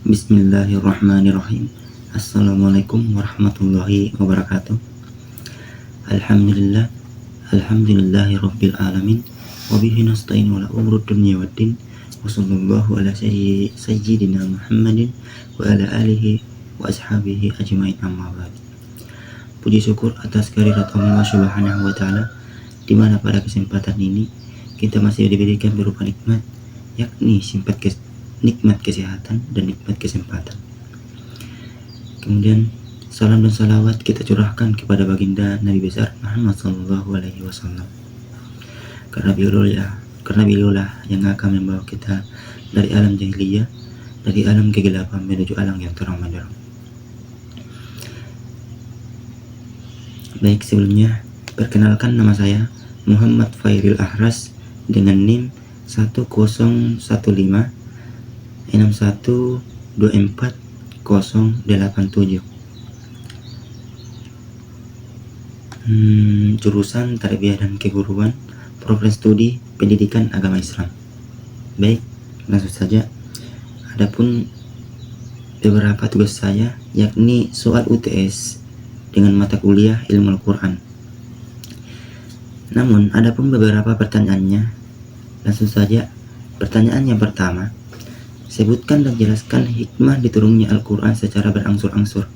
Bismillahirrahmanirrahim. Assalamualaikum warahmatullahi wabarakatuh. Alhamdulillah, alhamdulillahi rabbil alamin. Wabihi nasta'in wala umrud dunya waddin. Wa sallallahu ala sayyidina Muhammadin wa ala alihi wa ashabihi ajmain, amma ba'd. Puji syukur atas kehadirat Allah subhanahu wa ta'ala, dimana pada kesempatan ini kita masih diberikan berupa nikmat, yakni nikmat kesehatan dan nikmat kesempatan. Kemudian salam dan salawat kita curahkan kepada baginda Nabi besar Muhammad sallallahu alaihi wasallam. Karena beliaulah yang akan membawa kita dari alam jahiliyah, dari alam kegelapan menuju alam yang terang benderang. Baik, sebelumnya perkenalkan, nama saya Muhammad Fairil Ahras dengan NIM 1015 6124087. Jurusan Tarbiyah dan Keguruan, Program Studi Pendidikan Agama Islam. Baik, langsung saja. Adapun beberapa tugas saya, yakni soal UTS dengan mata kuliah Ilmu Al-Quran. Namun adapun beberapa pertanyaannya, langsung saja. Pertanyaan yang pertama, sebutkan dan jelaskan hikmah diturunnya Al-Quran secara berangsur-angsur.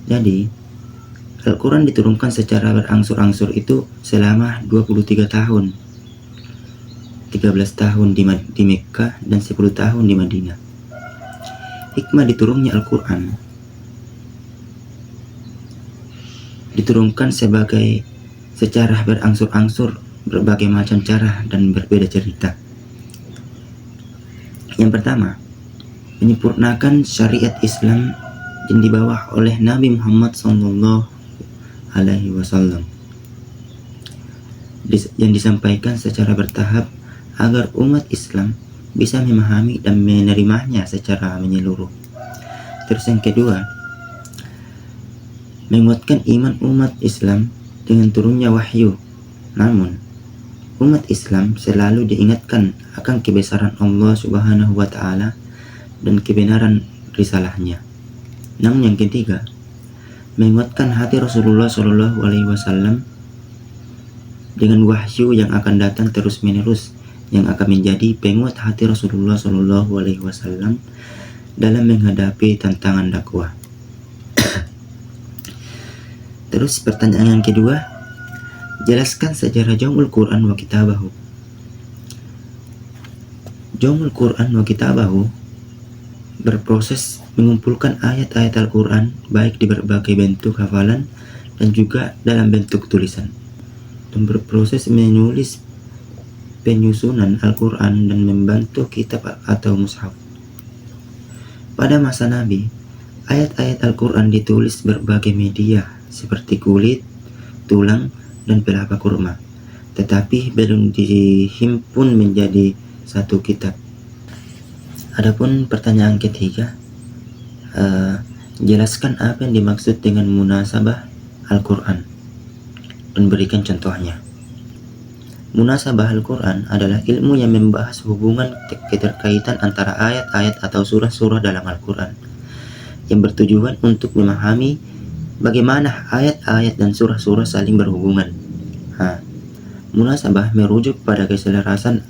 Jadi, Al-Quran diturunkan secara berangsur-angsur itu selama 23 tahun. 13 tahun di Mekkah dan 10 tahun di Madinah. Hikmah diturunnya Al-Quran diturunkan secara berangsur-angsur, berbagai macam cara dan berbeda cerita. Yang pertama, menyempurnakan syariat Islam yang dibawa oleh Nabi Muhammad sallallahu alaihi wasallam, yang disampaikan secara bertahap agar umat Islam bisa memahami dan menerimanya secara menyeluruh. Terus yang kedua, menguatkan iman umat Islam dengan turunnya wahyu. Namun umat Islam selalu diingatkan akan kebesaran Allah subhanahu wa ta'ala dan kebenaran risalahnya. Namun yang ketiga, menguatkan hati Rasulullah sallallahu alaihi wasallam dengan wahyu yang akan datang terus menerus, yang akan menjadi penguat hati Rasulullah sallallahu alaihi wasallam dalam menghadapi tantangan dakwah. Terus pertanyaan yang kedua, jelaskan sejarah Jam'ul Quran wa Kitabahu. Jam'ul Quran wa Kitabahu berproses mengumpulkan ayat-ayat Al-Quran baik di berbagai bentuk hafalan dan juga dalam bentuk tulisan, dan berproses menulis penyusunan Al-Quran dan membantu kitab atau mushaf. Pada masa Nabi, ayat-ayat Al-Quran ditulis berbagai media seperti kulit, tulang, dan pelapa kurma, tetapi belum dihimpun menjadi satu kitab. Adapun pertanyaan ketiga, jelaskan apa yang dimaksud dengan munasabah Al-Quran dan berikan contohnya. Munasabah Al-Quran adalah ilmu yang membahas hubungan keterkaitan antara ayat-ayat atau surah-surah dalam Al-Quran, yang bertujuan untuk memahami bagaimana ayat-ayat dan surah-surah saling berhubungan. Munasabah merujuk pada keselarasan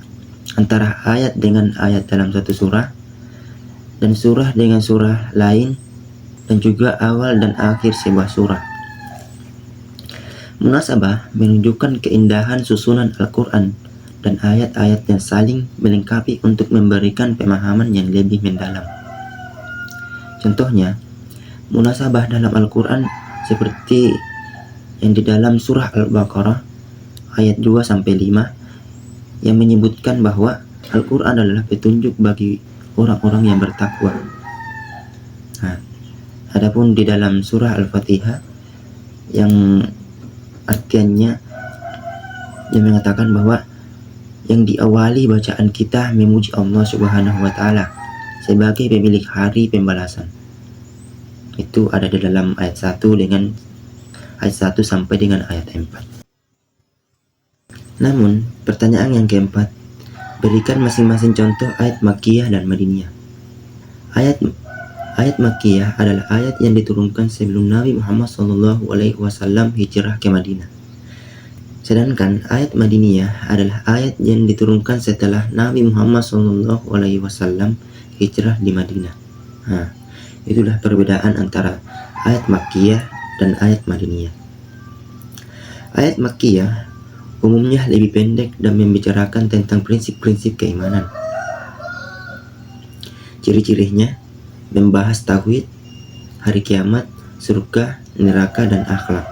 antara ayat dengan ayat dalam satu surah, dan surah dengan surah lain, dan juga awal dan akhir sebuah surah. Munasabah menunjukkan keindahan susunan Al-Quran dan ayat-ayat yang saling melengkapi untuk memberikan pemahaman yang lebih mendalam. Contohnya, munasabah dalam Al-Quran seperti yang di dalam surah Al-Baqarah ayat 2-5 yang menyebutkan bahwa Al-Quran adalah petunjuk bagi orang-orang yang bertakwa. Adapun di dalam surah Al-Fatihah yang artiannya yang mengatakan bahwa yang diawali bacaan kita memuji Allah subhanahu wa ta'ala sebagai pemilik hari pembalasan. Itu ada di dalam ayat 1 dengan ayat 1 sampai dengan ayat 4. Namun, pertanyaan yang keempat, berikan masing-masing contoh ayat Makkiyah dan Madiniyah. Ayat ayat Makkiyah adalah ayat yang diturunkan sebelum Nabi Muhammad SAW hijrah ke Madinah. Sedangkan ayat Madiniyah adalah ayat yang diturunkan setelah Nabi Muhammad SAW hijrah di Madinah. Nah, itulah perbedaan antara ayat Makkiyah dan ayat Madiniyah. Ayat Makkiyah umumnya lebih pendek dan membicarakan tentang prinsip-prinsip keimanan. Ciri-cirinya membahas tauhid, hari kiamat, surga, neraka, dan akhlak.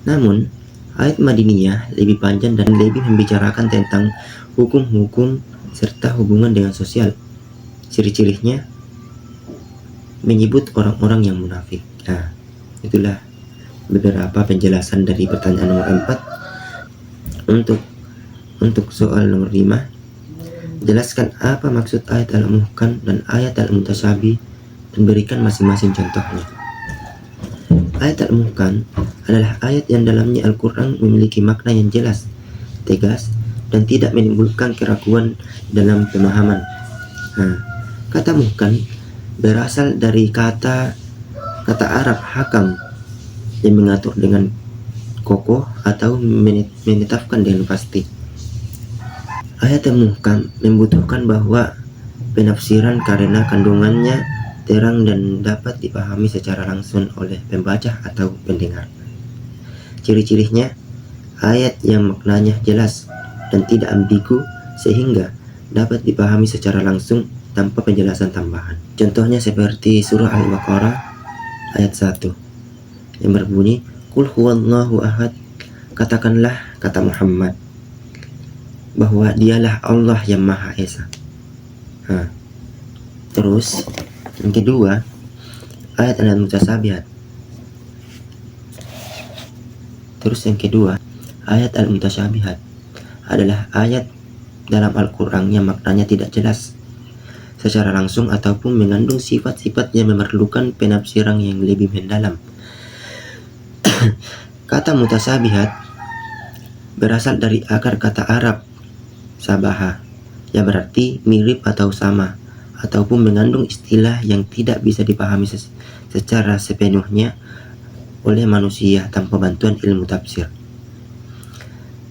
Namun, ayat Madiniyah lebih panjang dan lebih membicarakan tentang hukum-hukum serta hubungan dengan sosial. Ciri-cirinya menyebut orang-orang yang munafik. Nah, itulah beberapa penjelasan dari pertanyaan nomor 4. Untuk soal nomor 5, jelaskan apa maksud ayat Al-Muhkam dan ayat Al-Mutasyabi dan berikan masing-masing contohnya. Ayat Al-Muhkam adalah ayat yang dalamnya Al-Quran memiliki makna yang jelas, tegas, dan tidak menimbulkan keraguan dalam pemahaman. Nah, kata muhkam berasal dari kata Arab hakam yang mengatur dengan kokoh atau menetapkan dengan pasti. Ayat Al-Muhkam membutuhkan bahwa penafsiran karena kandungannya terang dan dapat dipahami secara langsung oleh pembaca atau pendengar. Ciri-cirinya ayat yang maknanya jelas dan tidak ambigu sehingga dapat dipahami secara langsung tanpa penjelasan tambahan. Contohnya seperti surah Al-Baqarah ayat 1 yang berbunyi, Qul huwallahu ahad, katakanlah, kata Muhammad, bahwa dialah Allah yang Maha Esa. Terus yang kedua, ayat Al-Mutasyabihat. Ayat Al-Mutasyabihat adalah ayat dalam Al-Quran yang maknanya tidak jelas secara langsung ataupun mengandung sifat-sifat yang memerlukan penafsiran yang lebih mendalam. Kata mutasyabihat berasal dari akar kata Arab sabaha yang berarti mirip atau sama, ataupun mengandung istilah yang tidak bisa dipahami secara sepenuhnya oleh manusia tanpa bantuan ilmu tafsir.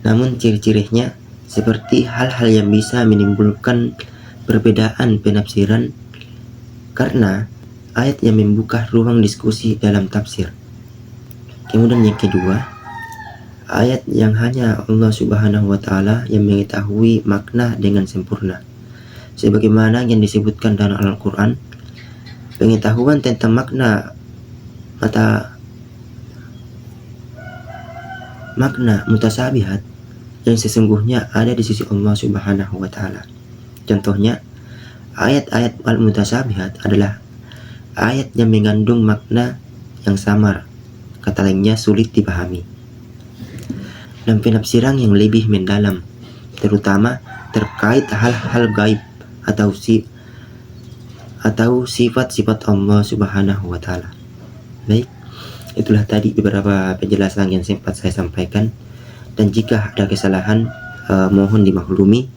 Namun ciri-cirinya seperti hal-hal yang bisa menimbulkan perbedaan penafsiran karena ayat yang membuka ruang diskusi dalam tafsir. Kemudian yang kedua, ayat yang hanya Allah Subhanahu wa Ta'ala yang mengetahui makna dengan sempurna. Sebagaimana yang disebutkan dalam Al-Quran, pengetahuan tentang makna mutasyabihat yang sesungguhnya ada di sisi Allah Subhanahu wa Ta'ala. Contohnya, ayat-ayat al-mutasyabihat adalah ayat yang mengandung makna yang samar, kata lainnya sulit dipahami, dan penafsiran yang lebih mendalam, terutama terkait hal-hal gaib atau sifat-sifat Allah Subhanahu wa Ta'ala. Baik, itulah tadi beberapa penjelasan yang sempat saya sampaikan, dan jika ada kesalahan mohon dimaklumi.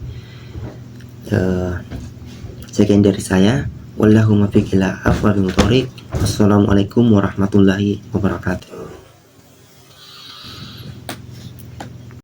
Sekian dari saya. Wallahumma fiqh ila afwal mutorik. Wassalamualaikum warahmatullahi wabarakatuh.